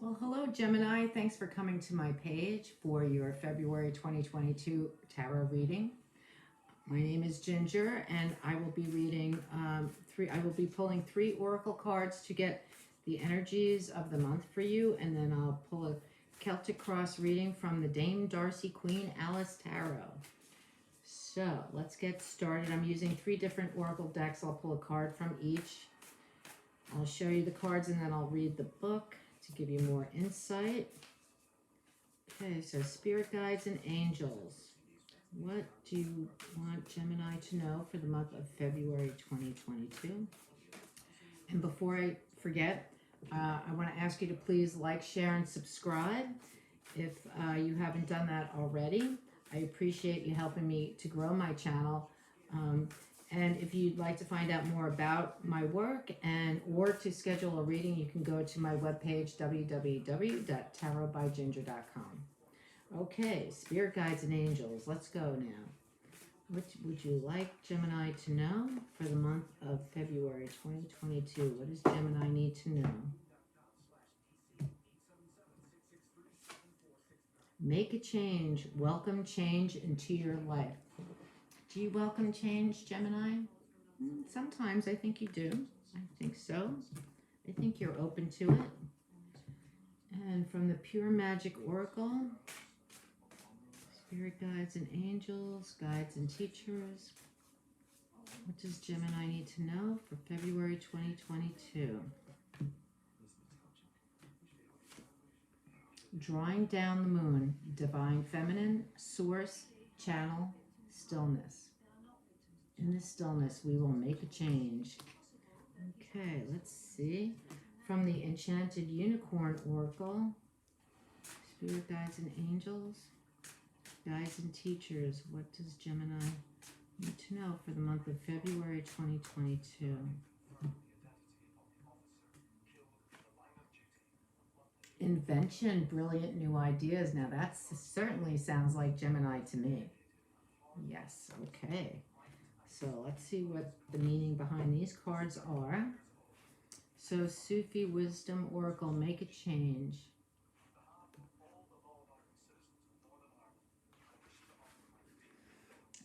Well, hello, Gemini. Thanks for coming to my page for your February 2022 tarot reading. My name is Ginger, and I will be reading I will be pulling 3 oracle cards to get the energies of the month for you, and then I'll pull a Celtic Cross reading from the Dame Darcy Queen Alice Tarot. So let's get started. I'm using 3 different oracle decks. I'll pull a card from each. I'll show you the cards, and then I'll read the book to give you more insight. Okay, so spirit guides and angels. What do you want Gemini to know for the month of February 2022? And before I forget, I want to ask you to please like, share, and subscribe if you haven't done that already. I appreciate you helping me to grow my channel. And if you'd like to find out more about my work or to schedule a reading, you can go to my webpage, www.tarotbyginger.com. Okay, spirit guides and angels. Let's go now. What would you like Gemini to know for the month of February 2022? What does Gemini need to know? Make a change. Welcome change into your life. Do you welcome change, Gemini? Sometimes I think you do. I think so. I think you're open to it. And from the Pure Magic Oracle, spirit guides and angels, guides and teachers. What does Gemini need to know for February 2022? Drawing down the moon, divine feminine, source, channel, stillness. In this stillness, we will make a change. Okay, let's see. From the Enchanted Unicorn Oracle, spirit guides and angels, guides and teachers. What does Gemini need to know for the month of February 2022? Invention, brilliant new ideas. Now that certainly sounds like Gemini to me. Yes, okay. So let's see what the meaning behind these cards are. So Sufi Wisdom Oracle, make a change.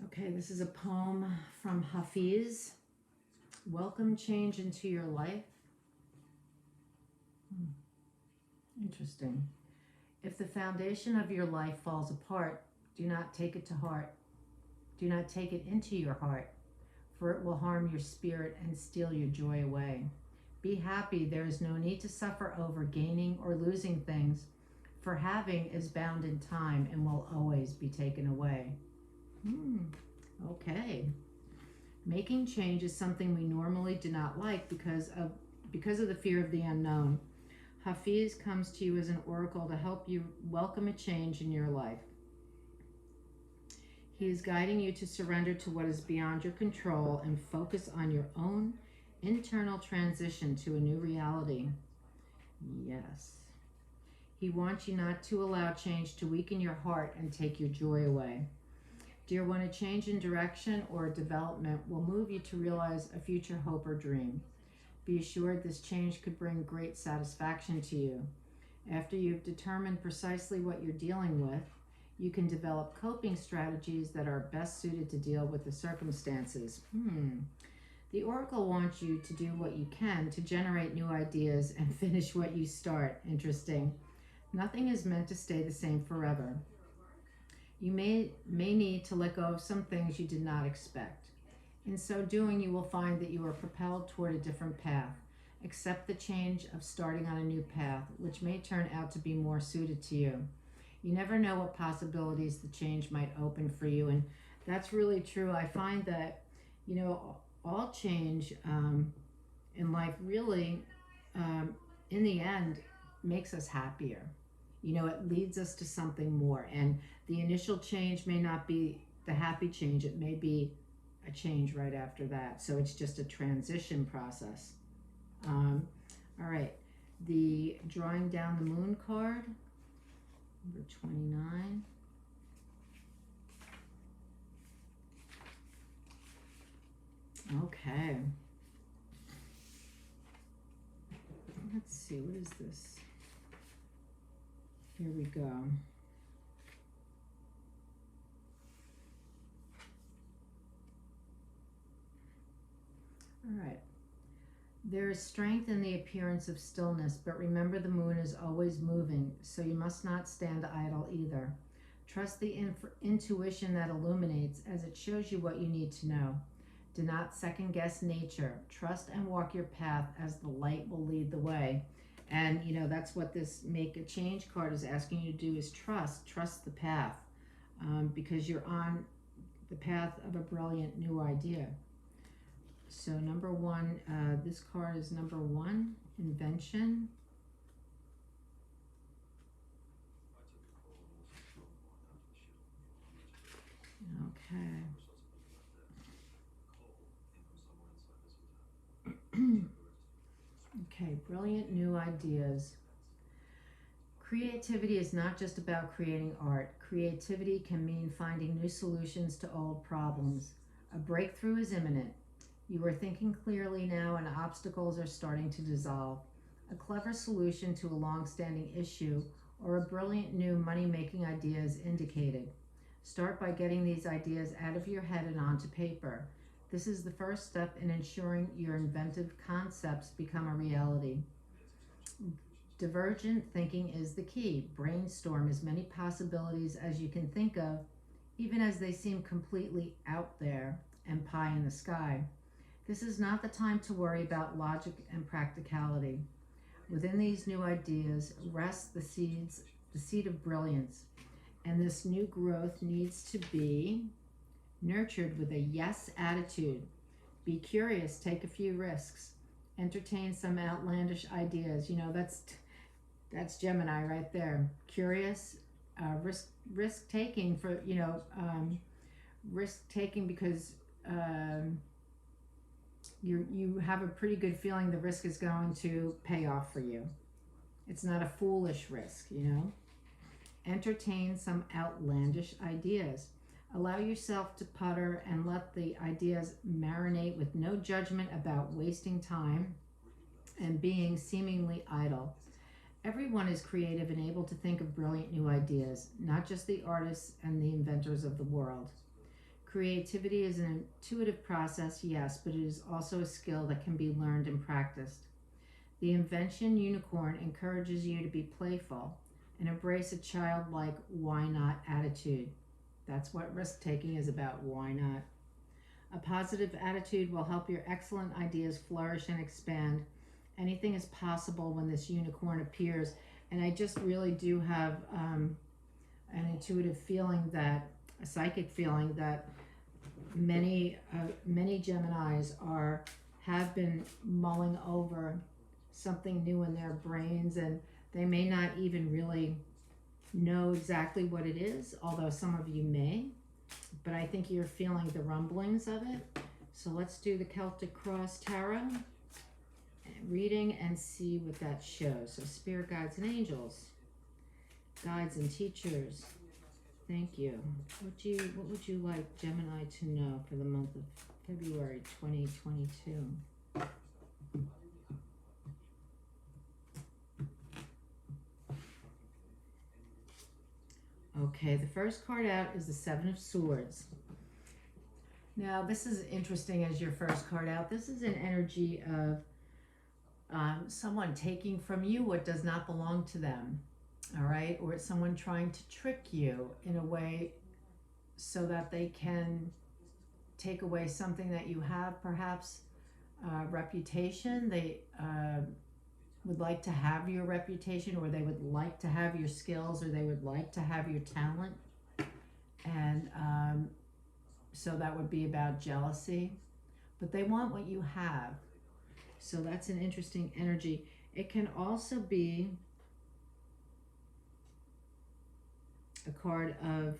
Okay, this is a poem from Hafiz. Welcome change into your life. Interesting. If the foundation of your life falls apart, do not take it to heart. Do not take it into your heart, for it will harm your spirit and steal your joy away. Be happy. There is no need to suffer over gaining or losing things, for having is bound in time and will always be taken away. Okay. Making change is something we normally do not like because of the fear of the unknown. Hafiz comes to you as an oracle to help you welcome a change in your life. He is guiding you to surrender to what is beyond your control and focus on your own internal transition to a new reality. Yes. He wants you not to allow change to weaken your heart and take your joy away. Dear one, a change in direction or development will move you to realize a future hope or dream. Be assured this change could bring great satisfaction to you. After you've determined precisely what you're dealing with, you can develop coping strategies that are best suited to deal with the circumstances. The Oracle wants you to do what you can to generate new ideas and finish what you start. Interesting. Nothing is meant to stay the same forever. You may need to let go of some things you did not expect. In so doing, you will find that you are propelled toward a different path. Accept the change of starting on a new path, which may turn out to be more suited to you. You never know what possibilities the change might open for you, and that's really true. I find that, all change in life really, in the end, makes us happier. It leads us to something more, and the initial change may not be the happy change. It may be a change right after that. So it's just a transition process. All right, the drawing down the moon card, number 29. Okay. Let's see, what is this? Here we go. All right. There is strength in the appearance of stillness, but remember the moon is always moving, so you must not stand idle either. Trust the intuition that illuminates as it shows you what you need to know. Do not second guess nature. Trust and walk your path as the light will lead the way. And you know, that's what this make a change card is asking you to do, is trust the path, because you're on the path of a brilliant new idea. So number one, this card is number one, invention. Okay. Okay, brilliant new ideas. Creativity is not just about creating art. Creativity can mean finding new solutions to old problems. A breakthrough is imminent. You are thinking clearly now and obstacles are starting to dissolve. A clever solution to a long-standing issue or a brilliant new money-making idea is indicated. Start by getting these ideas out of your head and onto paper. This is the first step in ensuring your inventive concepts become a reality. Divergent thinking is the key. Brainstorm as many possibilities as you can think of, even as they seem completely out there and pie in the sky. This is not the time to worry about logic and practicality. Within these new ideas rests the seed of brilliance, and this new growth needs to be nurtured with a yes attitude. Be curious, take a few risks, entertain some outlandish ideas. You know, that's Gemini right there. Curious, risk taking for, you know, risk taking because you have a pretty good feeling the risk is going to pay off for you. It's not a foolish risk, you know. Entertain some outlandish ideas. Allow yourself to putter and let the ideas marinate with no judgment about wasting time and being seemingly idle. Everyone is creative and able to think of brilliant new ideas, not just the artists and the inventors of the world. Creativity is an intuitive process, yes, but it is also a skill that can be learned and practiced. The invention unicorn encourages you to be playful and embrace a childlike why not attitude. That's what risk-taking is about, why not? A positive attitude will help your excellent ideas flourish and expand. Anything is possible when this unicorn appears, and I just really do have an intuitive feeling, that a psychic feeling, that many Geminis have been mulling over something new in their brains, and they may not even really know exactly what it is, although some of you may, but I think you're feeling the rumblings of it. So let's do the Celtic Cross Tarot reading and see what that shows. So spirit guides and angels, guides and teachers, thank you. What would you like Gemini to know for the month of February 2022? Okay, the first card out is the Seven of Swords. Now, this is interesting as your first card out. This is an energy of someone taking from you what does not belong to them, all right? Or someone trying to trick you in a way so that they can take away something that you have, perhaps reputation. They would like to have your reputation, or they would like to have your skills, or they would like to have your talent. And so that would be about jealousy. But they want what you have. So that's an interesting energy. It can also be a card of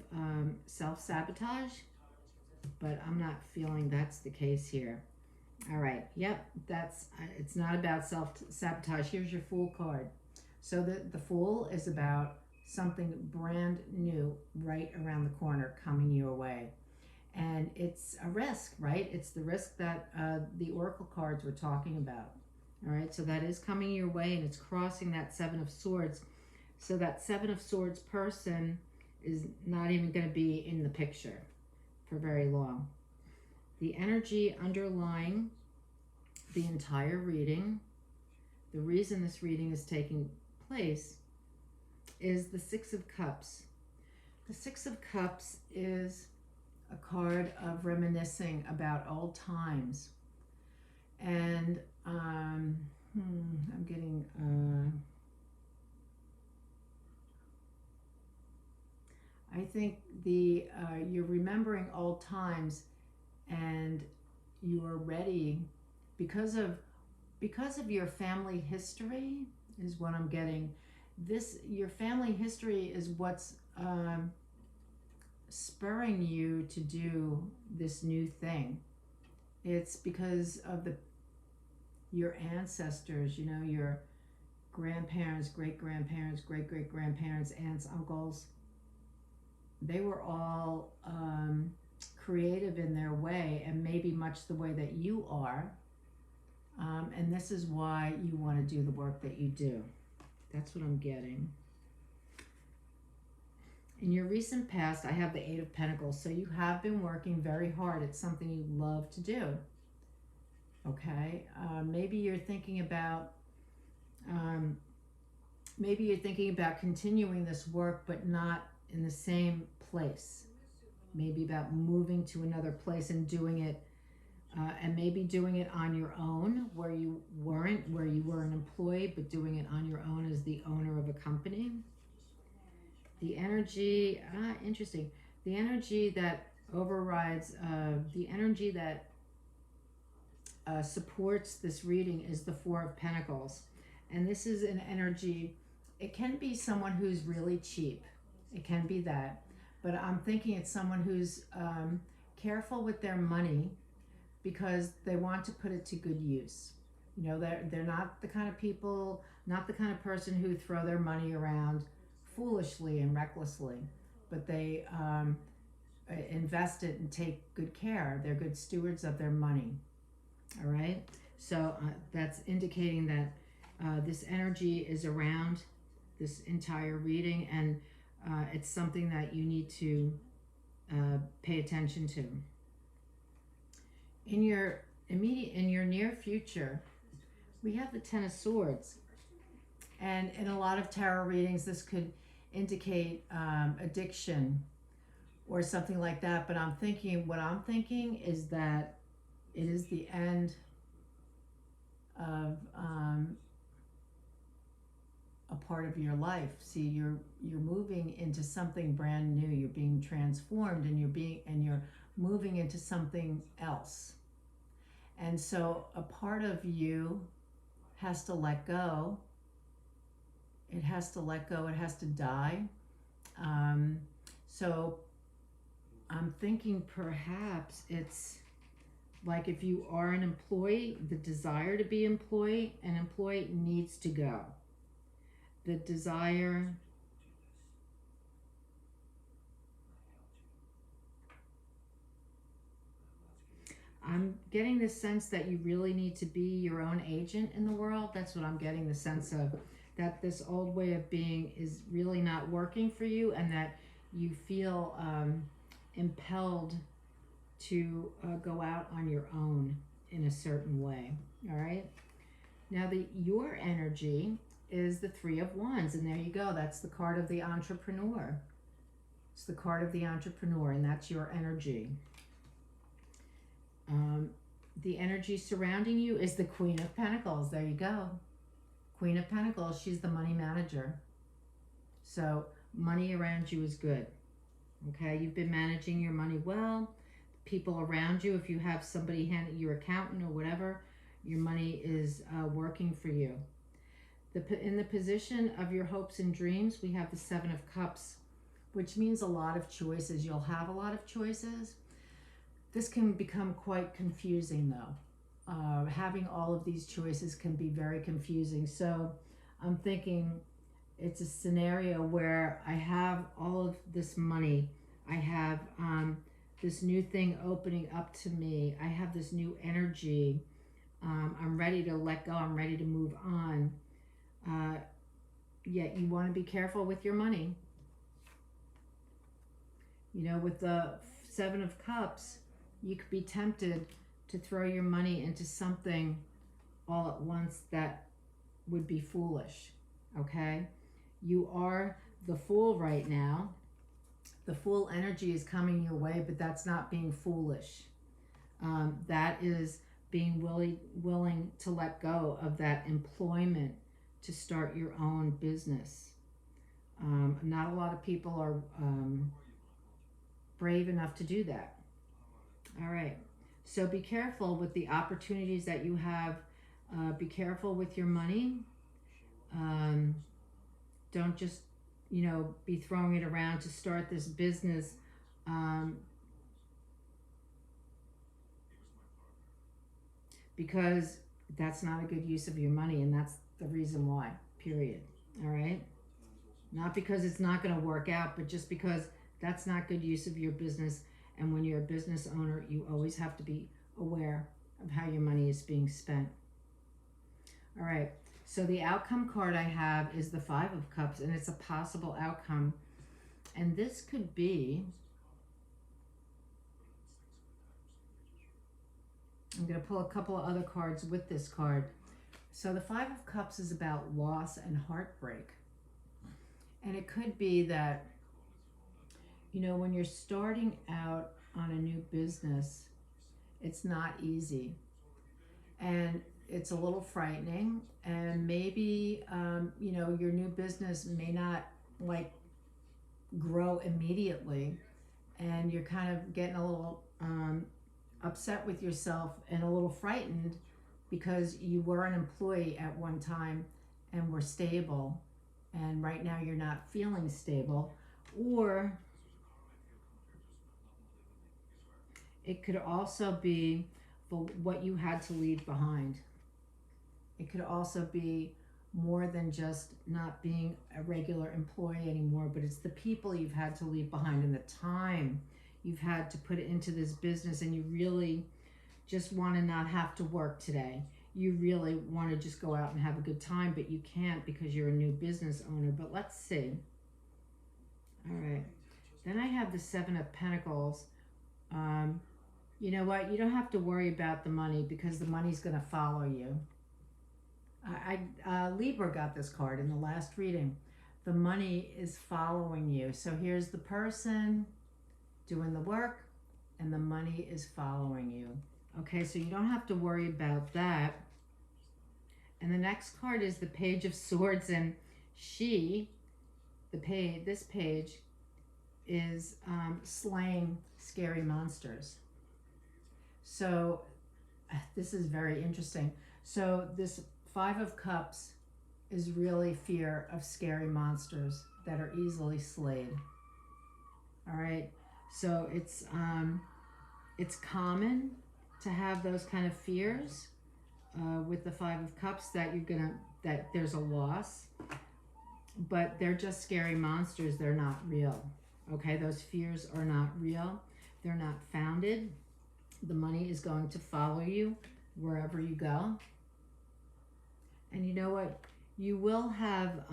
self-sabotage, but I'm not feeling that's the case here. All right, yep, it's not about self-sabotage. Here's your Fool card. So the Fool is about something brand new right around the corner coming your way. And it's a risk, right? It's the risk that the Oracle cards were talking about. All right, so that is coming your way, and it's crossing that Seven of Swords. So that Seven of Swords person is not even going to be in the picture for very long. The energy underlying the entire reading, the reason this reading is taking place, is the Six of Cups. The Six of Cups is a card of reminiscing about old times. And I'm getting... I think you're remembering old times, and you are ready because of your family history is what I'm getting. Your family history is what's spurring you to do this new thing. It's because of your ancestors, your grandparents, great-grandparents, great-great-grandparents, aunts, uncles. They were all creative in their way, and maybe much the way that you are. And this is why you want to do the work that you do. That's what I'm getting. In your recent past, I have the Eight of Pentacles. So you have been working very hard. It's something you love to do. Okay? Maybe you're thinking about continuing this work, but not in the same place. Maybe about moving to another place and doing it, and maybe doing it on your own, where you were an employee, but doing it on your own as the owner of a company. The energy, interesting. The energy that overrides, the energy that supports this reading is the Four of Pentacles. And this is an energy, it can be someone who's really cheap. It can be that. But I'm thinking it's someone who's careful with their money because they want to put it to good use. They're not the kind of people, not the kind of person who throw their money around foolishly and recklessly, but they invest it and take good care. They're good stewards of their money. All right? So that's indicating that this energy is around this entire reading, and it's something that you need to pay attention to. In your near future, we have the Ten of Swords, and in a lot of tarot readings, this could indicate addiction or something like that. But what I'm thinking is that it is the end of a part of your life. See, you're moving into something brand new. You're being transformed, and you're moving into something else. And so a part of you has to let go. It has to let go. It has to die. So I'm thinking perhaps it's like if you are an employee, the desire to be an employee needs to go. The desire I'm getting the sense that you really need to be your own agent in the world. That's what I'm getting the sense of, that this old way of being is really not working for you, and that you feel impelled to go out on your own in a certain way. All right. Now your energy is the Three of Wands, and there you go. That's the card of the entrepreneur. It's the card of the entrepreneur, and that's your energy. The energy surrounding you is the Queen of Pentacles. There you go. Queen of Pentacles, she's the money manager. So money around you is good. Okay, you've been managing your money well. People around you, if you have somebody handling your accountant or whatever, your money is working for you. In the position of your hopes and dreams, we have the Seven of Cups, which means a lot of choices. You'll have a lot of choices. This can become quite confusing, though. Having all of these choices can be very confusing. So I'm thinking it's a scenario where I have all of this money. I have this new thing opening up to me. I have this new energy. I'm ready to let go. I'm ready to move on. yet you want to be careful with your money. You know, with the Seven of Cups, you could be tempted to throw your money into something all at once that would be foolish, okay? You are the Fool right now. The Fool energy is coming your way, but that's not being foolish. That is being willing to let go of that employment to start your own business. Not a lot of people are brave enough to do that. All right. So be careful with the opportunities that you have. Be careful with your money. Don't just, you know, be throwing it around to start this business. Because that's not a good use of your money, and that's the reason why, period. All right? Not because it's not going to work out, but just because that's not good use of your business. And when you're a business owner, you always have to be aware of how your money is being spent. All right. So the outcome card I have is the Five of Cups, and it's a possible outcome. And this could be, I'm going to pull a couple of other cards with this card. So the Five of Cups is about loss and heartbreak. And it could be that, you know, when you're starting out on a new business, it's not easy. And it's a little frightening. And maybe, you know, your new business may not like grow immediately. And you're kind of getting a little upset with yourself and a little frightened because you were an employee at one time and were stable, and right now you're not feeling stable. Or it could also be what you had to leave behind. It could also be more than just not being a regular employee anymore, but it's the people you've had to leave behind and the time you've had to put into this business, and you really just want to not have to work today. You really want to just go out and have a good time, but you can't because you're a new business owner. But let's see. All right. Then I have the Seven of Pentacles. You know what? You don't have to worry about the money because the money's going to follow you. Libra got this card in the last reading. The money is following you. So here's the person doing the work, and the money is following you. Okay, so you don't have to worry about that. And the next card is the Page of Swords, and this page is slaying scary monsters. So this is very interesting. So this Five of Cups is really fear of scary monsters that are easily slayed. All right. So it's common to have those kind of fears with the Five of Cups, that that there's a loss, but they're just scary monsters. They're not real. Okay, those fears are not real. They're not founded. The money is going to follow you wherever you go. And you know what? You will have,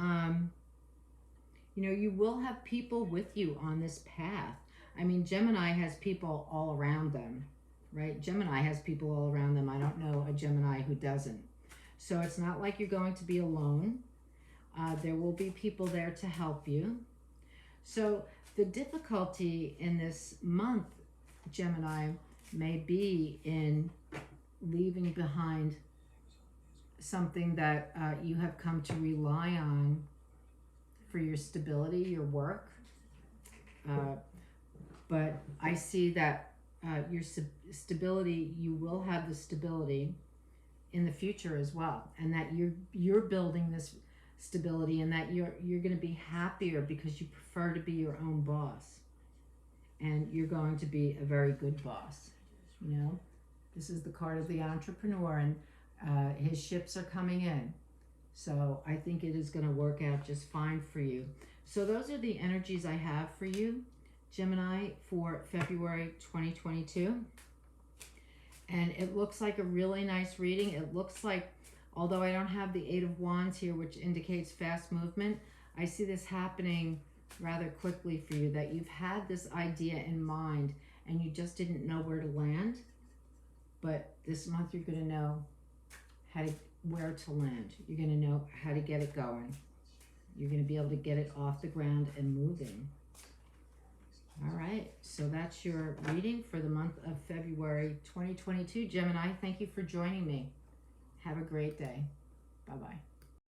you will have people with you on this path. I mean, Gemini has people all around them, right? Gemini has people all around them. I don't know a Gemini who doesn't. So it's not like you're going to be alone. There will be people there to help you. So the difficulty in this month, Gemini, may be in leaving behind something that you have come to rely on for your stability, your work. But I see that your stability, you will have the stability in the future as well, and that you're building this stability, and that you're going to be happier because you prefer to be your own boss, and you're going to be a very good boss. You know, this is the card of the entrepreneur, and his ships are coming in. So I think it is going to work out just fine for you. So those are the energies I have for you, Gemini, for February 2022. And it looks like a really nice reading. It looks like Although I don't have the Eight of Wands here, which indicates fast movement, I see this happening rather quickly for you, that you've had this idea in mind and you just didn't know where to land. But this month you're going to know where to land. You're going to know how to get it going. You're going to be able to get it off the ground and moving. All right, so that's your reading for the month of February 2022. Gemini, thank you for joining me. Have a great day. Bye-bye.